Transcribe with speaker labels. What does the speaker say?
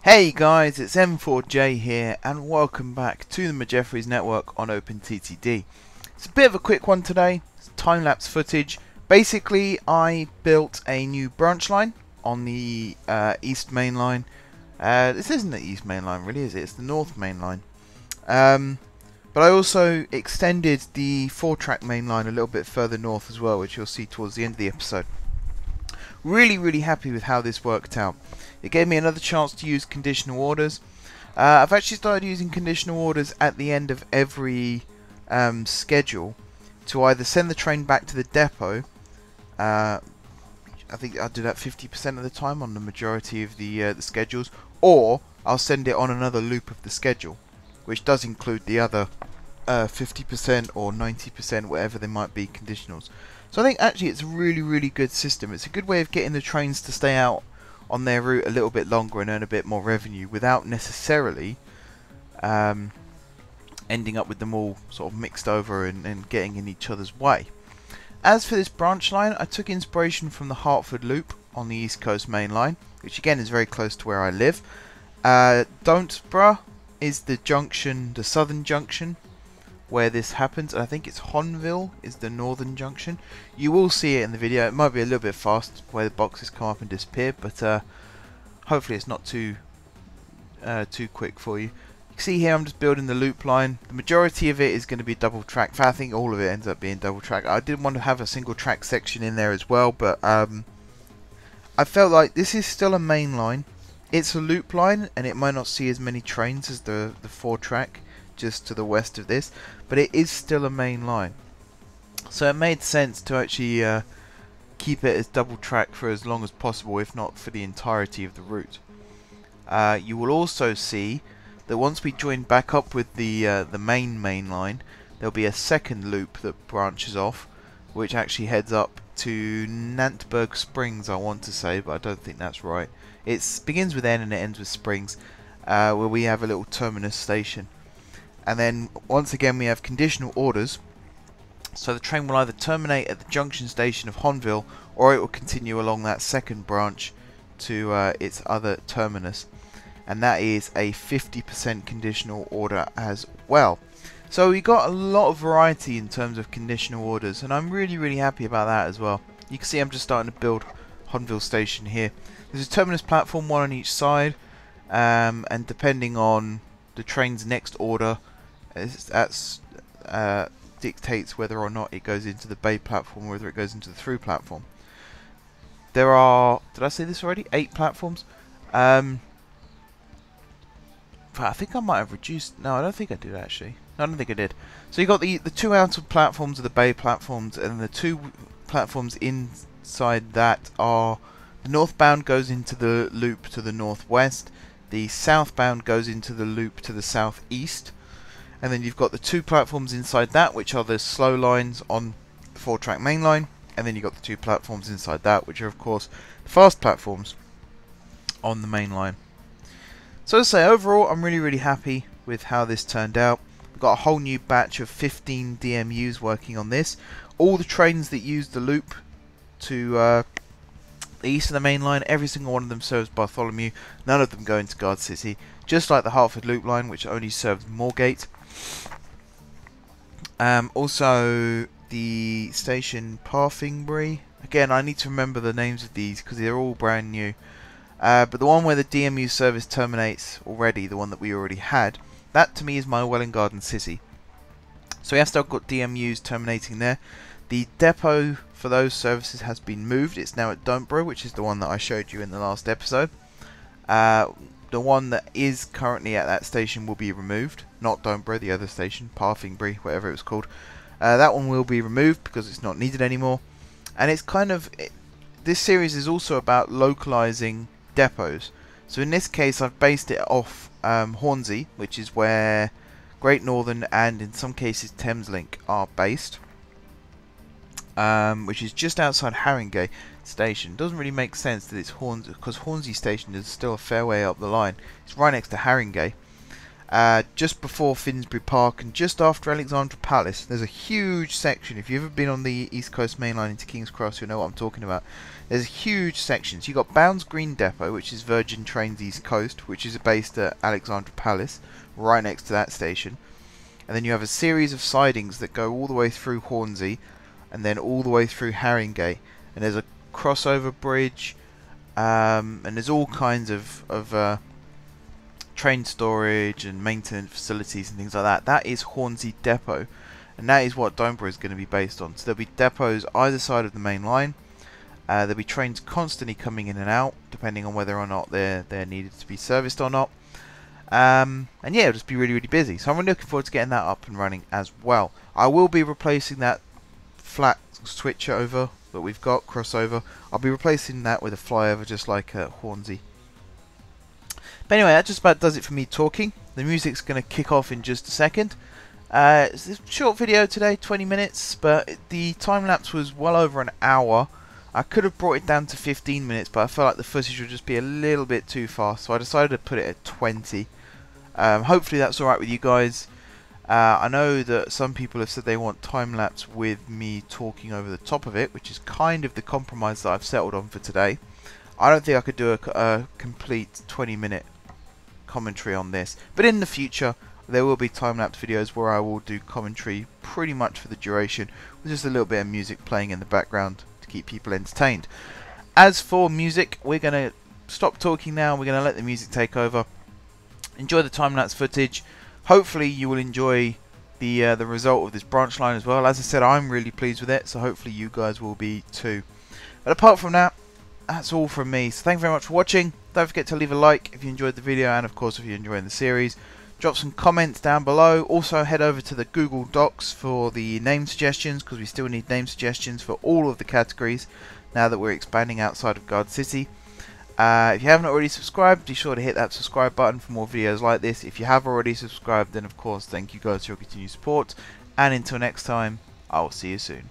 Speaker 1: Hey guys, it's M4J here and welcome back to the Majeffries network on OpenTTD. It's a bit of a quick one today, it's time-lapse footage. Basically I built a new branch line on the east main line. This isn't the east main line really, is it? It's the north main line. But I also extended the 4-track main line a little bit further north as well, which you'll see towards the end of the episode. Really happy with how this worked out. It gave me another chance to use conditional orders. I've actually started using conditional orders at the end of every schedule to either send the train back to the depot. I think I do that 50% of the time on the majority of the schedules, or I'll send it on another loop of the schedule, which does include the other 50% or 90%, whatever they might be, conditionals. So I think actually it's a really good system. It's a good way of getting the trains to stay out on their route a little bit longer and earn a bit more revenue without necessarily ending up with them all sort of mixed over and getting in each other's way. As for this branch line, I took inspiration from the Hartford Loop on the East Coast main line, which again is very close to where I live. Don'tborough is the junction, the southern junction where this happens, and I think it's Honville is the northern junction. You will see it in the video. It might be a little bit fast where the boxes come up and disappear, but hopefully it's not too quick for you. You can see here I'm just building the loop line. The majority of it is going to be double track. In fact, I think all of it ends up being double track. I did want to have a single track section in there as well, but I felt like this is still a main line. It's a loop line and it might not see as many trains as the 4-track just to the west of this, but it is still a main line, so it made sense to actually keep it as double track for as long as possible, if not for the entirety of the route. You will also see that once we join back up with the main line, there'll be a second loop that branches off, which actually heads up to Nantberg Springs, I want to say, but I don't think that's right. It begins with N and it ends with Springs, where we have a little terminus station. And then once again we have conditional orders, so the train will either terminate at the junction station of Honville, or it will continue along that second branch to its other terminus, and that is a 50% conditional order as well. So we got a lot of variety in terms of conditional orders, and I'm really happy about that as well. You can see I'm just starting to build Honville station here. There's a terminus platform, one on each side, and depending on the train's next order, that dictates whether or not it goes into the bay platform or whether it goes into the through platform. There are, did I say this already? 8 platforms. I think I might have reduced. No, I don't think I did actually. No, I don't think I did. So you got the 2 outer platforms are the bay platforms, and the 2 platforms inside that are the northbound goes into the loop to the northwest. The southbound goes into the loop to the southeast, and then you've got the 2 platforms inside that, which are the slow lines on the 4-track main line, and then you've got the 2 platforms inside that, which are of course the fast platforms on the main line. So as I say, overall I'm really happy with how this turned out. We've got a whole new batch of 15 DMUs working on this. All the trains that use the loop to the east of the main line, every single one of them serves Bartholomew. None of them go into Guard City, just like the Hartford Loop line, which only serves Moorgate. Also the station Parfingbury. Again, I need to remember the names of these because they're all brand new. But the one where the DMU service terminates already, the one that we already had, that to me is my Welwyn Garden City. So we have still got DMUs terminating there. The depot for those services has been moved. It's now at Don'tborough, which is the one that I showed you in the last episode. The one that is currently at that station will be removed. Not Don'tborough, the other station, Parfingbury, whatever it was called. That one will be removed because it's not needed anymore. And it's kind of... this series is also about localizing depots. So in this case I've based it off Hornsey, which is where Great Northern and in some cases Thameslink are based. Which is just outside Haringey station. Doesn't really make sense that it's Hornsey, because Hornsey station is still a fair way up the line. It's right next to Haringey. just before Finsbury Park and just after Alexandra Palace. There's a huge section. If you've ever been on the East Coast Main Line into King's Cross, you'll know what I'm talking about. There's huge sections. You've got Bounds Green Depot, which is Virgin Trains East Coast, which is based at Alexandra Palace, right next to that station. And then you have a series of sidings that go all the way through Hornsey, and then all the way through Haringey. And there's a crossover bridge, and there's all kinds of train storage and maintenance facilities and things like that. That is Hornsey Depot, and that is what Downborough is going to be based on. So there'll be depots either side of the main line. There'll be trains constantly coming in and out, depending on whether or not they're needed to be serviced or not. And yeah, it'll just be really, really busy. So I'm really looking forward to getting that up and running as well. I will be replacing that flat switch over that we've got, crossover. I'll be replacing that with a flyover, just like Hornsey. But anyway, that just about does it for me talking. The music's going to kick off in just a second. It's a short video today, 20 minutes, but the time lapse was well over an hour. I could have brought it down to 15 minutes, but I felt like the footage would just be a little bit too fast, so I decided to put it at 20. Hopefully that's alright with you guys. I know that some people have said they want time lapse with me talking over the top of it, which is kind of the compromise that I've settled on for today. I don't think I could do a complete 20-minute commentary on this, but in the future there will be time-lapse videos where I will do commentary pretty much for the duration, with just a little bit of music playing in the background to keep people entertained. As for music, we're going to stop talking now. We're going to let the music take over. Enjoy the time-lapse footage. Hopefully you will enjoy the result of this branch line as well. As I said, I'm really pleased with it, so hopefully you guys will be too. But apart from that, that's all from me. So thank you very much for watching. Don't forget to leave a like if you enjoyed the video, and of course if you're enjoying the series. Drop some comments down below. Also head over to the Google Docs for the name suggestions, because we still need name suggestions for all of the categories now that we're expanding outside of Guard City. If you haven't already subscribed, be sure to hit that subscribe button for more videos like this. If you have already subscribed, then of course thank you guys for your continued support, and until next time, I will see you soon.